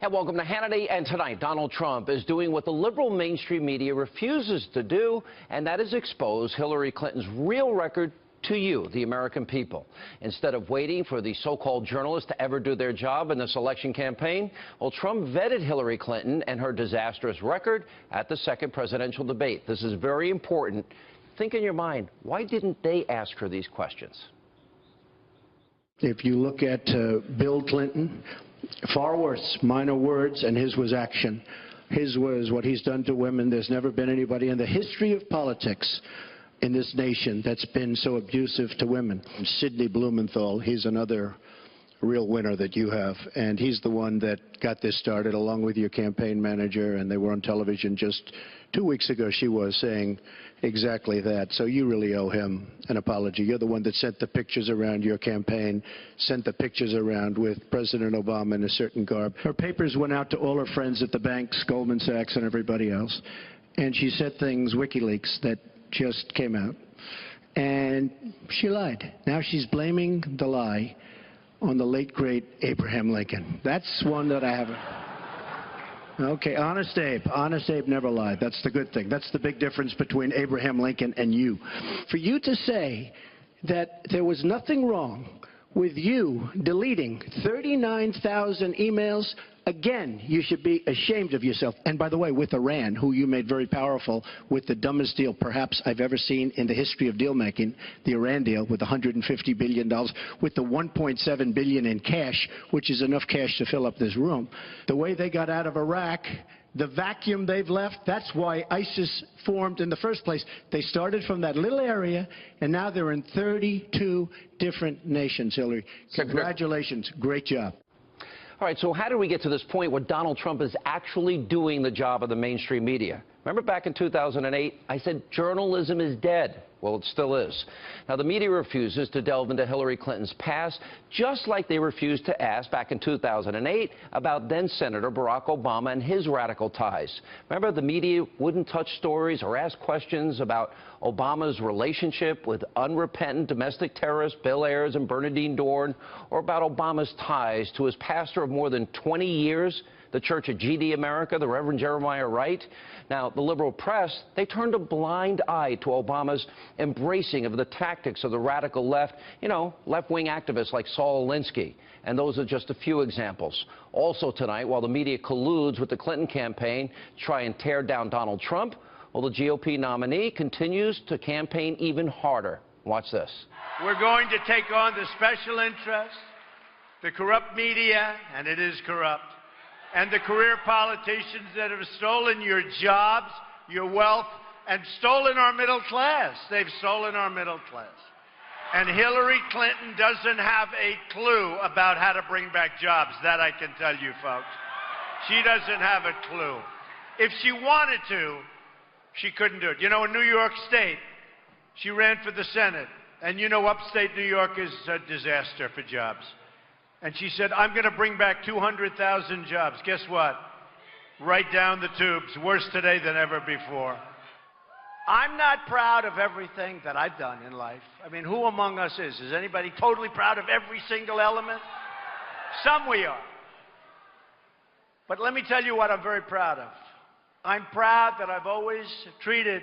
And welcome to Hannity. And tonight, Donald Trump is doing what the liberal mainstream media refuses to do, and that is expose Hillary Clinton's real record to you, the American people. Instead of waiting for the so-called journalists to ever do their job in this election campaign, well, Trump vetted Hillary Clinton and her disastrous record at the second presidential debate. This is very important. Think in your mind, why didn't they ask her these questions? If you look at Bill Clinton, far worse, minor words, and his was action. His was what he's done to women. There's never been anybody in the history of politics in this nation that's been so abusive to women. Sidney Blumenthal, he's another real winner that you have, and he's the one that got this started along with your campaign manager, and they were on television just 2 weeks ago. She was saying exactly that. So you really owe him an apology. You're the one that sent the pictures around your campaign, sent the pictures around with President Obama in a certain garb. Her papers went out to all her friends at the banks, Goldman Sachs and everybody else, and she said things, WikiLeaks, that just came out, and she lied. Now she's blaming the lie on the late, great Abraham Lincoln. That's one that I haven't. Okay, Honest Abe. Honest Abe never lied. That's the good thing. That's the big difference between Abraham Lincoln and you. For you to say that there was nothing wrong with you deleting 39,000 emails, again, you should be ashamed of yourself. And by the way, with Iran, who you made very powerful with the dumbest deal perhaps I've ever seen in the history of deal making, the Iran deal with $150 billion, with the $1.7 billion in cash, which is enough cash to fill up this room. The way they got out of Iraq, the vacuum they've left, that's why ISIS formed in the first place. They started from that little area, and now they're in 32 different nations, Hillary. Congratulations. Great job. All right, so how did we get to this point where Donald Trump is actually doing the job of the mainstream media? Remember back in 2008, I said journalism is dead. Well, it still is. Now, the media refuses to delve into Hillary Clinton's past, just like they refused to ask back in 2008 about then-Senator Barack Obama and his radical ties. Remember, the media wouldn't touch stories or ask questions about Obama's relationship with unrepentant domestic terrorists Bill Ayers and Bernardine Dohrn, or about Obama's ties to his pastor of more than 20 years, the Church of GD America, the Reverend Jeremiah Wright. Now, the liberal press, they turned a blind eye to Obama's embracing of the tactics of the radical left, you know, left-wing activists like Saul Alinsky. And those are just a few examples. Also tonight, while the media colludes with the Clinton campaign to try and tear down Donald Trump, well, the GOP nominee continues to campaign even harder. Watch this. We're going to take on the special interests, the corrupt media, and it is corrupt, and the career politicians that have stolen your jobs, your wealth, and stolen our middle class. They've stolen our middle class. And Hillary Clinton doesn't have a clue about how to bring back jobs. That I can tell you, folks. She doesn't have a clue. If she wanted to, she couldn't do it. You know, in New York State, she ran for the Senate. And you know, upstate New York is a disaster for jobs. And she said, I'm going to bring back 200,000 jobs. Guess what? Right down the tubes. Worse today than ever before. I'm not proud of everything that I've done in life. I mean, who among us is? Is anybody totally proud of every single element? Some we are. But let me tell you what I'm very proud of. I'm proud that I've always treated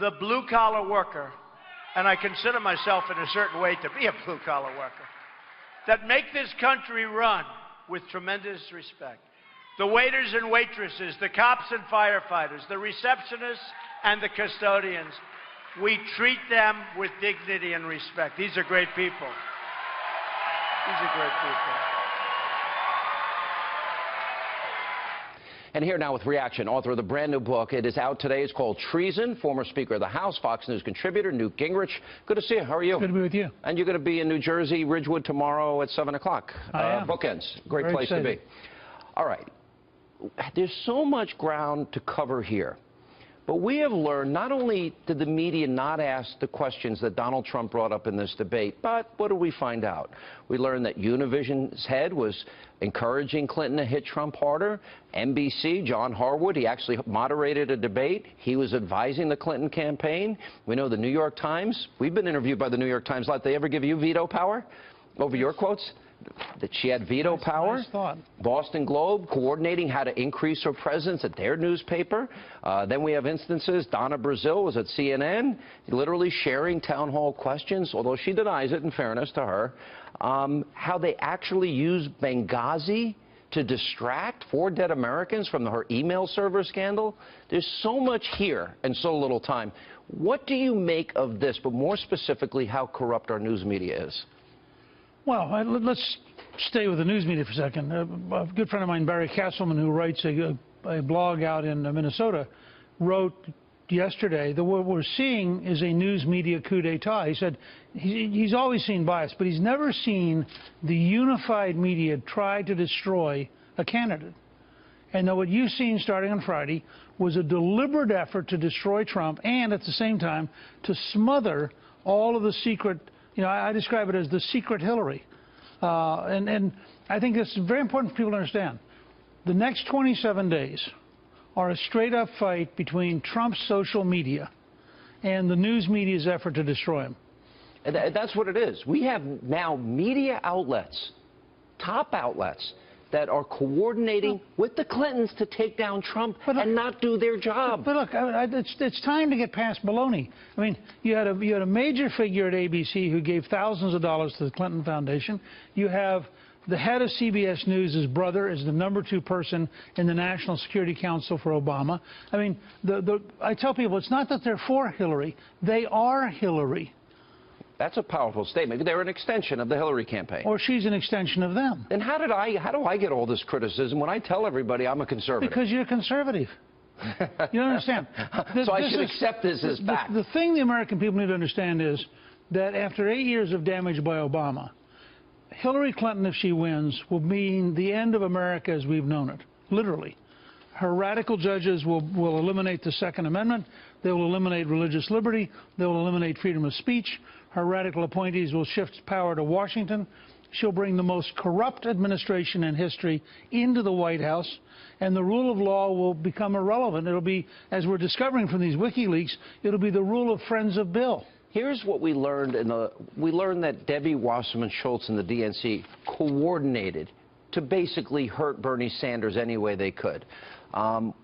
the blue-collar worker, and I consider myself in a certain way to be a blue-collar worker, that make this country run with tremendous respect. The waiters and waitresses, the cops and firefighters, the receptionists and the custodians, we treat them with dignity and respect. These are great people. These are great people. And here now with reaction, author of the brand new book. It is out today. It's called Treason. Former Speaker of the House, Fox News contributor Newt Gingrich. Good to see you. How are you? Good to be with you. And you're going to be in New Jersey, Ridgewood tomorrow at 7 o'clock. I am. Bookends. Great Very place excited. to be. All right. There's so much ground to cover here. But we have learned not only did the media not ask the questions that Donald Trump brought up in this debate, but what did we find out? We learned that Univision's head was encouraging Clinton to hit Trump harder. NBC, John Harwood, he actually moderated a debate. He was advising the Clinton campaign. We know the New York Times. We've been interviewed by the New York Times a lot. Did they ever give you veto power over your quotes? that she had veto power. Nice thought. Boston Globe coordinating how to increase her presence at their newspaper. Then we have instances, Donna Brazil was at CNN, literally sharing town hall questions, although she denies it in fairness to her. How they actually use Benghazi to distract 4 dead Americans from her email server scandal. There's so much here and so little time. What do you make of this, but more specifically, how corrupt our news media is? Well, let's stay with the news media for a second. A good friend of mine, Barry Castleman, who writes a blog out in Minnesota, wrote yesterday that what we're seeing is a news media coup d'etat. He said he's always seen bias, but he's never seen the unified media try to destroy a candidate. And that what you've seen starting on Friday was a deliberate effort to destroy Trump and at the same time to smother all of the secret, I describe it as the secret Hillary. And I think it's very important for people to understand. The next 27 days are a straight-up fight between Trump's social media and the news media's effort to destroy him. And that's what it is. We have now media outlets, top outlets, that are coordinating with the Clintons to take down Trump and not do their job. But look, it's time to get past baloney. I mean, you had a major figure at ABC who gave thousands of dollars to the Clinton Foundation. You have the head of CBS News, his brother, is the #2 person in the National Security Council for Obama. I mean, I tell people it's not that they're for Hillary. They are Hillary. That's a powerful statement. They're an extension of the Hillary campaign. Or she's an extension of them. Then how do I get all this criticism when I tell everybody I'm a conservative? Because you're conservative. You don't understand. So I should accept this as fact. The thing the American people need to understand is that after 8 years of damage by Obama, Hillary Clinton, if she wins, will mean the end of America as we've known it, literally. Her radical judges will eliminate the Second Amendment. They will eliminate religious liberty. They will eliminate freedom of speech. Her radical appointees will shift power to Washington. She'll bring the most corrupt administration in history into the White House, and the rule of law will become irrelevant. It'll be, as we're discovering from these WikiLeaks, it'll be the rule of friends of Bill. Here's what we learned we learned that Debbie Wasserman Schultz and the DNC coordinated to basically hurt Bernie Sanders any way they could.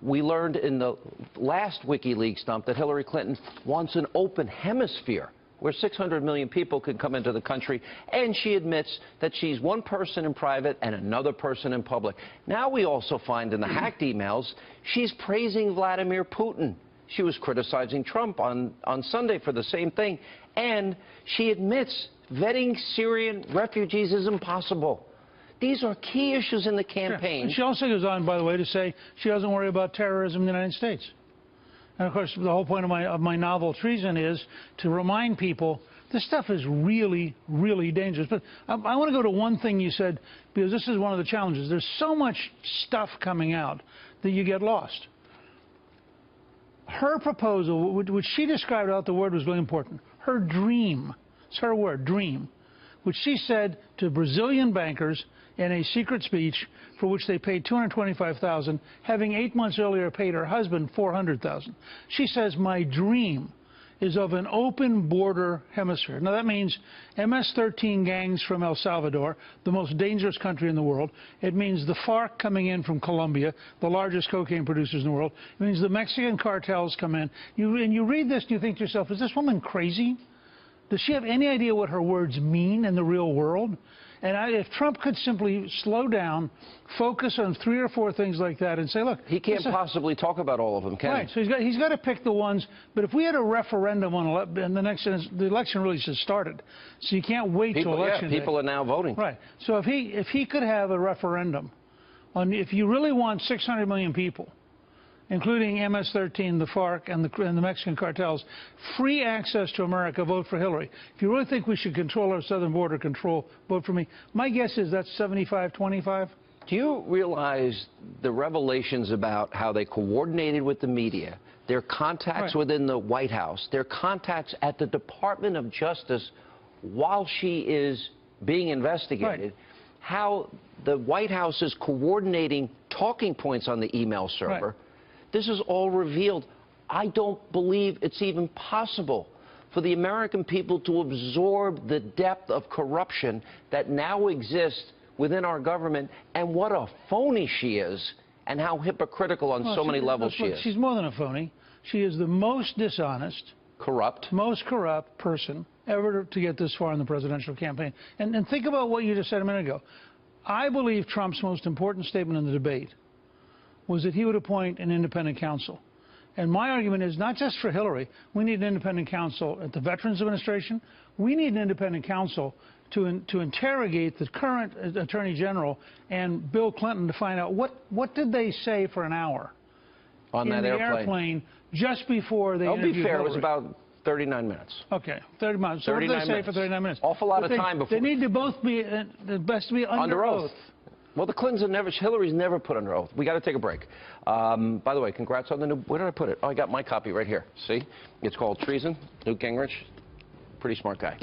We learned in the last WikiLeaks dump that Hillary Clinton wants an open hemisphere where 600 million people could come into the country, and she admits that she's one person in private and another person in public. Now we also find in the hacked emails she's praising Vladimir Putin. She was criticizing Trump on Sunday for the same thing, and she admits vetting Syrian refugees is impossible. These are key issues in the campaign. Sure. She also goes on, by the way, to say she doesn't worry about terrorism in the United States. And, of course, the whole point of my novel Treason is to remind people this stuff is really, really dangerous. But I want to go to one thing you said, because this is one of the challenges. There's so much stuff coming out that you get lost. Her proposal, which she described out, the word was really important. Her dream, it's her word, dream, which she said to Brazilian bankers in a secret speech for which they paid $225,000, having 8 months earlier paid her husband $400,000. She says, my dream is of an open border hemisphere. Now that means MS-13 gangs from El Salvador, the most dangerous country in the world. It means the FARC coming in from Colombia, the largest cocaine producers in the world. It means the Mexican cartels come in. And you read this and you think to yourself, is this woman crazy? Does she have any idea what her words mean in the real world? And if Trump could simply slow down, focus on 3 or 4 things like that and say, look. He can't possibly talk about all of them, can he? Right, so he's got to pick the ones. But if we had a referendum on the election really just started. So you can't wait till election day. People are now voting. Right. So if he could have a referendum on if you really want 600 million people, including MS-13, the FARC, and the Mexican cartels, free access to America, vote for Hillary. If you really think we should control our southern border, vote for me. My guess is that's 75-25. Do you realize the revelations about how they coordinated with the media, their contacts within the White House, their contacts at the Department of Justice while she is being investigated, how the White House is coordinating talking points on the email server? This is all revealed. I don't believe it's even possible for the American people to absorb the depth of corruption that now exists within our government and what a phony she is and how hypocritical on so many levels she is. She's more than a phony. She is the most dishonest, most corrupt person ever to get this far in the presidential campaign. And think about what you just said a minute ago. I believe Trump's most important statement in the debate was that he would appoint an independent counsel. And my argument is not just for Hillary. We need an independent counsel at the Veterans Administration. We need an independent counsel to interrogate the current Attorney General and Bill Clinton to find out what did they say for an hour on that airplane just before they interviewed I'll be fair, Hillary. it was about 39 minutes. Okay, 30 minutes. So what did they say for 39 minutes? Awful lot of time before. They need to both be, the best to be under oath. Well, the Clintons have never, Hillary's never put under oath. We got to take a break. By the way, congrats on the new, where did I put it? Oh, I got my copy right here. See? It's called Treason, Newt Gingrich. Pretty smart guy.